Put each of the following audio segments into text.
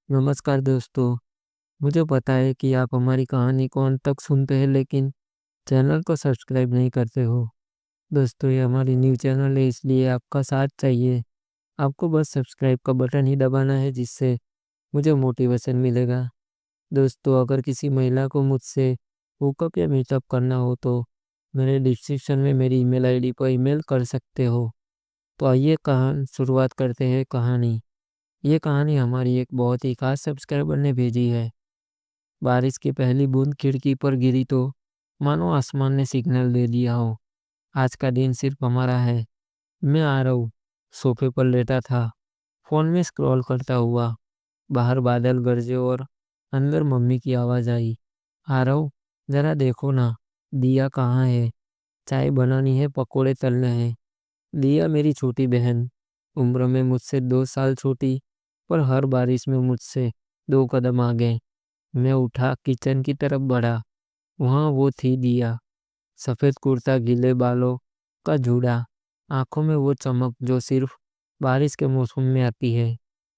नमस्कार दोस्तों। मुझे पता है कि आप हमारी कहानी को अंत तक सुनते हैं लेकिन चैनल को सब्सक्राइब नहीं करते हो। दोस्तों, ये हमारी न्यू चैनल है इसलिए आपका साथ चाहिए। आपको बस सब्सक्राइब का बटन ही दबाना है जिससे मुझे मोटिवेशन मिलेगा। दोस्तों, अगर किसी महिला को मुझसे हुकअप या मीटअप करना हो तो मेरे डिस्क्रिप्शन में मेरी ईमेल आईडी पर ईमेल कर सकते हो। तो आइए शुरुआत करते हैं कहानी। ये कहानी हमारी एक बहुत ही खास सब्सक्राइबर ने भेजी है। बारिश की पहली बूंद खिड़की पर गिरी तो मानो आसमान ने सिग्नल दे दिया हो, आज का दिन सिर्फ हमारा है। मैं आ रहा हूँ। सोफे पर लेटा था, फोन में स्क्रॉल करता हुआ। बाहर बादल गरजे और अंदर मम्मी की आवाज़ आई। आ रहा हूँ, जरा देखो ना, दिया कहाँ है? चाय बनानी है, पकोड़े तलने हैं। दिया मेरी छोटी बहन, उम्र में मुझसे 2 साल छोटी, पर हर बारिश में मुझसे 2 कदम आगे। मैं उठा, किचन की तरफ बढ़ा। वहाँ वो थी दिया, सफ़ेद कुर्ता, गीले बालों का जूड़ा, आंखों में वो चमक जो सिर्फ बारिश के मौसम में आती है।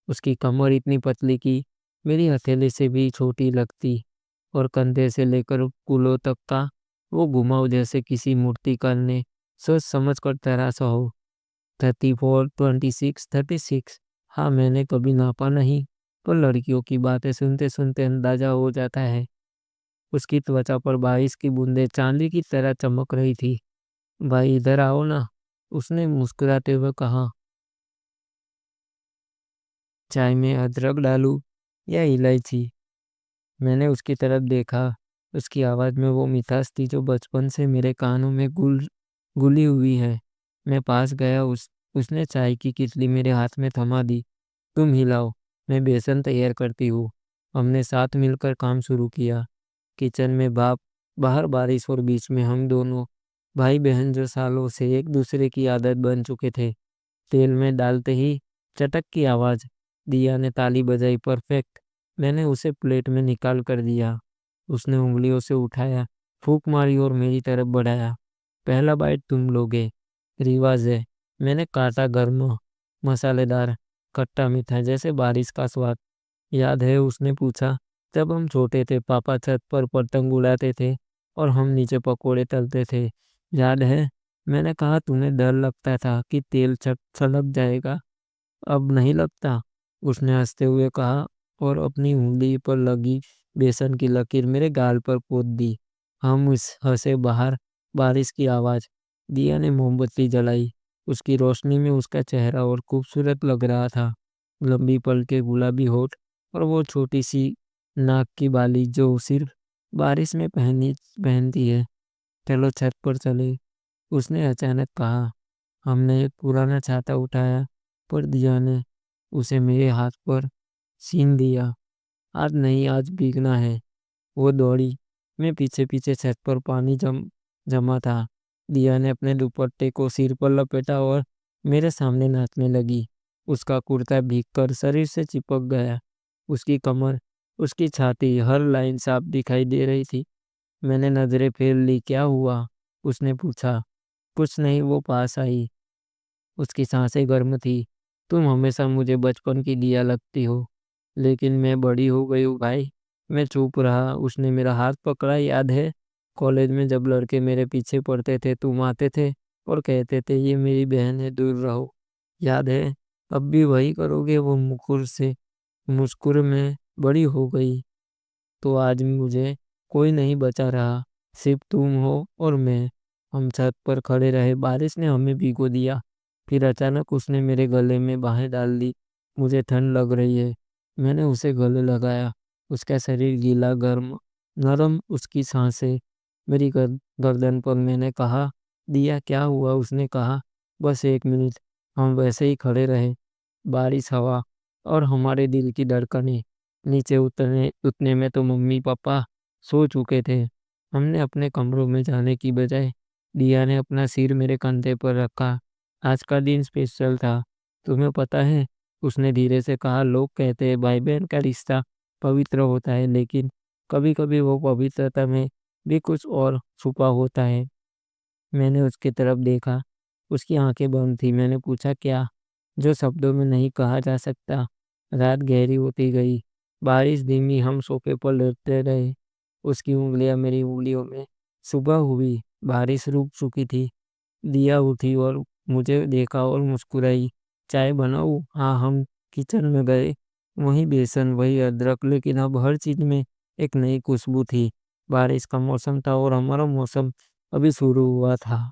उसकी कमर इतनी पतली कि मेरी हथेली से भी छोटी लगती, और कंधे से लेकर कूल्हों तक का वो घुमाव जैसे किसी मूर्तिकार ने सोच समझ कर तराशा हो। 34, 26, 36। हाँ, मैंने कभी नापा नहीं, पर लड़कियों की बातें सुनते सुनते अंदाजा हो जाता है। उसकी त्वचा पर बारिश की बूंदें चांदी की तरह चमक रही थी। भाई इधर आओ ना, उसने मुस्कुराते हुए कहा। चाय में अदरक डालूं या इलायची? मैंने उसकी तरफ देखा। उसकी आवाज़ में वो मिठास थी जो बचपन से मेरे कानों में घुली हुई है। मैं पास गया। उसने चाय की कितली मेरे हाथ में थमा दी। तुम हिलाओ, मैं बेसन तैयार करती हूँ। हमने साथ मिलकर काम शुरू किया। किचन में भाप, बाहर बारिश और बीच में हम दोनों भाई बहन जो सालों से एक दूसरे की आदत बन चुके थे। तेल में डालते ही चटक की आवाज़। दिया ने ताली बजाई। परफेक्ट। मैंने उसे प्लेट में निकाल कर दिया। उसने उंगलियों से उठाया, फूंक मारी और मेरी तरफ बढ़ाया। पहला बाइट तुम लोगे, रिवाज है। मैंने काटा। गर्म, मसालेदार, खट्टा मीठा, जैसे बारिश का स्वाद। याद है, उसने पूछा, जब हम छोटे थे पापा छत पर पतंग उड़ाते थे और हम नीचे पकोड़े तलते थे? याद है? मैंने कहा, तुम्हें डर लगता था कि तेल छलक जाएगा, अब नहीं लगता? उसने हंसते हुए कहा और अपनी उंगली पर लगी बेसन की लकीर मेरे गाल पर पोंछ दी। हम उस हंसे। बाहर बारिश की आवाज़। दिया ने मोमबत्ती जलाई। उसकी रोशनी में उसका चेहरा और खूबसूरत लग रहा था। लंबी पलके, गुलाबी होठ और वो छोटी सी नाक की बाली जो सिर्फ बारिश में पहनती है। चलो छत पर चले, उसने अचानक कहा। हमने एक पुराना छाता उठाया, पर दिया ने उसे मेरे हाथ पर छीन दिया। आज नहीं, आज भीगना है। वो दौड़ी। मैं पीछे पीछे। छत पर पानी जमा था। दिया ने अपने दुपट्टे को सिर पर लपेटा और मेरे सामने नाचने लगी। उसका कुर्ता भीगकर शरीर से चिपक गया। उसकी कमर, उसकी छाती, हर लाइन साफ दिखाई दे रही थी। मैंने नजरें फेर ली। क्या हुआ? उसने पूछा। कुछ नहीं, वो पास आई। उसकी सांसें गर्म थी। तुम हमेशा मुझे बचपन की दिया लगती हो, लेकिन मैं बड़ी हो गई हूँ भाई। मैं चुप रहा। उसने मेरा हाथ पकड़ा। याद है, कॉलेज में जब लड़के मेरे पीछे पड़ते थे, तुम आते थे और कहते थे ये मेरी बहन है, दूर रहो। याद है? अब भी वही करोगे? वो मुस्कुर में बड़ी हो गई। तो आज मुझे कोई नहीं बचा रहा, सिर्फ तुम हो और मैं। हम छत पर खड़े रहे। बारिश ने हमें भिगो दिया। फिर अचानक उसने मेरे गले में बाहें डाल दी। मुझे ठंड लग रही है। मैंने उसे गले लगाया। उसका शरीर गीला, गर्म, नरम, उसकी सांसें मेरी गर्दन पर। मैंने कहा, दिया क्या हुआ? उसने कहा, बस 1 मिनट। हम वैसे ही खड़े रहे। बारिश, हवा और हमारे दिल की धड़कनें। नीचे उतने में तो मम्मी पापा सो चुके थे। हमने अपने कमरों में जाने की बजाय दिया ने अपना सिर मेरे कंधे पर रखा। आज का दिन स्पेशल था, तुम्हें पता है? उसने धीरे से कहा, लोग कहते हैं भाई बहन का रिश्ता पवित्र होता है, लेकिन कभी कभी वो पवित्रता में भी कुछ और छुपा होता है। मैंने उसकी तरफ देखा। उसकी आंखें बंद थी। मैंने पूछा, क्या? जो शब्दों में नहीं कहा जा सकता। रात गहरी होती गई। बारिश धीमी, हम सोफे पर लेटे रहे। उसकी उँगलियाँ मेरी उँगलियों में। सुबह हुई, बारिश रुक चुकी थी। दिया उठी और मुझे देखा और मुस्कुराई। चाय बनाऊँ? हाँ, हम किचन में गए। वही बेसन, वही अदरक, लेकिन अब हर चीज़ में एक नई खुशबू थी। बारिश का मौसम था और हमारा मौसम अभी शुरू हुआ था।